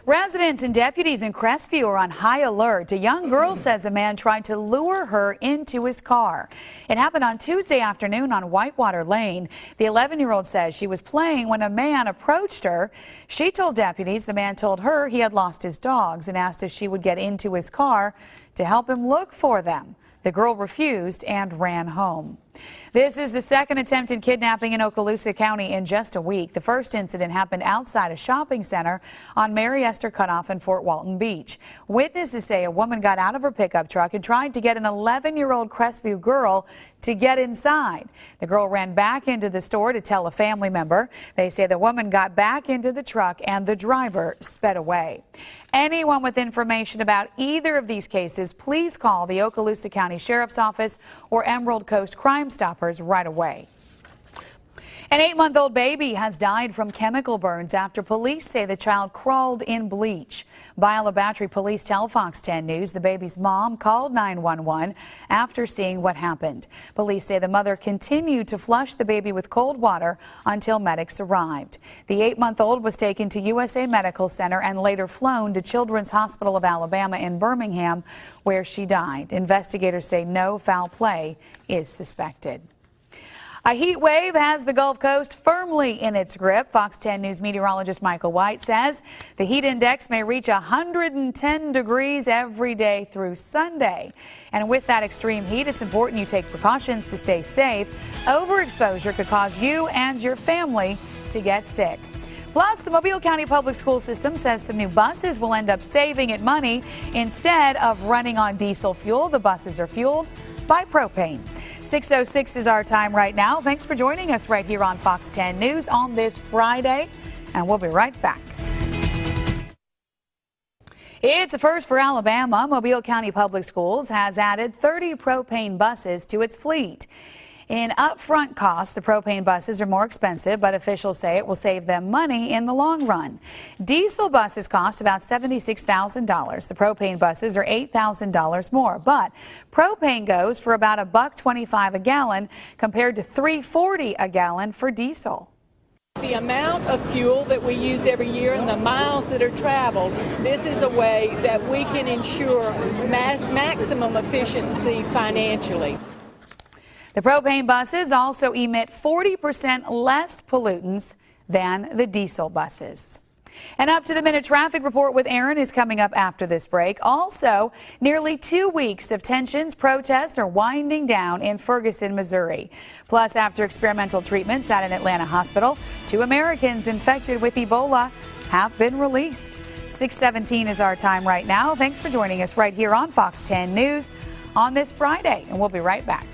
Residents and deputies in Crestview are on high alert. A young girl says a man tried to lure her into his car. It happened on Tuesday afternoon on Whitewater Lane. The 11-year-old says she was playing when a man approached her. She told deputies the man told her he had lost his dogs and asked if she would get into his car to help him look for them. The girl refused and ran home. This is the second attempted kidnapping in Okaloosa County in just a week. The first incident happened outside a shopping center on Mary Esther Cutoff in Fort Walton Beach. Witnesses say a woman got out of her pickup truck and tried to get an 11-year-old Crestview girl to get inside. The girl ran back into the store to tell a family member. They say the woman got back into the truck and the driver sped away. Anyone with information about either of these cases, please call the Okaloosa County Sheriff's Office or Emerald Coast Crime Stoppers right away. An 8-month-old baby has died from chemical burns after police say the child crawled in bleach. Biola Battery police tell Fox 10 News the baby's mom called 911 after seeing what happened. Police say the mother continued to flush the baby with cold water until medics arrived. The 8-month-old was taken to USA Medical Center and later flown to Children's Hospital of Alabama in Birmingham, where she died. Investigators say no foul play is suspected. A heat wave has the Gulf Coast firmly in its grip. Fox 10 News meteorologist Michael White says the heat index may reach 110 degrees every day through Sunday. And with that extreme heat, it's important you take precautions to stay safe. Overexposure could cause you and your family to get sick. Plus, the Mobile County Public School System says some new buses will end up saving it money. Instead of running on diesel fuel, the buses are fueled by propane. 6:06 is our time right now. Thanks for joining us right here on Fox 10 News on this Friday, and we'll be right back. It's a first for Alabama. Mobile County Public Schools has added 30 propane buses to its fleet. In upfront costs, the propane buses are more expensive, but officials say it will save them money in the long run. Diesel buses cost about $76,000. The propane buses are $8,000 more, but propane goes for about $1.25 a gallon compared to $3.40 a gallon for diesel. The amount of fuel that we use every year and the miles that are traveled, this is a way that we can ensure maximum efficiency financially. The propane buses also emit 40% less pollutants than the diesel buses. An up-to-the-minute traffic report with Aaron is coming up after this break. Also, nearly 2 weeks of tensions, protests are winding down in Ferguson, Missouri. Plus, after experimental treatments at an Atlanta hospital, 2 Americans infected with Ebola have been released. 6:17 is our time right now. Thanks for joining us right here on Fox 10 News on this Friday, and we'll be right back.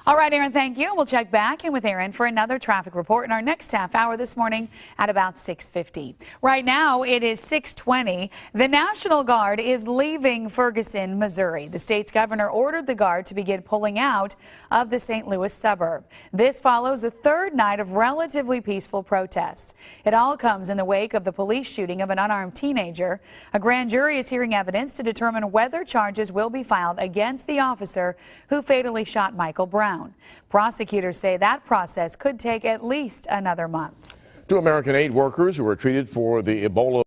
All right, Aaron, thank you. We'll check back in with Aaron for another traffic report in our next half hour this morning at about 6:50. Right now, it is 6:20. The National Guard is leaving Ferguson, Missouri. The state's governor ordered the Guard to begin pulling out of the St. Louis suburb. This follows a third night of relatively peaceful protests. It all comes in the wake of the police shooting of an unarmed teenager. A grand jury is hearing evidence to determine whether charges will be filed against the officer who fatally shot Michael Brown. Prosecutors say that process could take at least another month. 2 American aid workers who were treated for the Ebola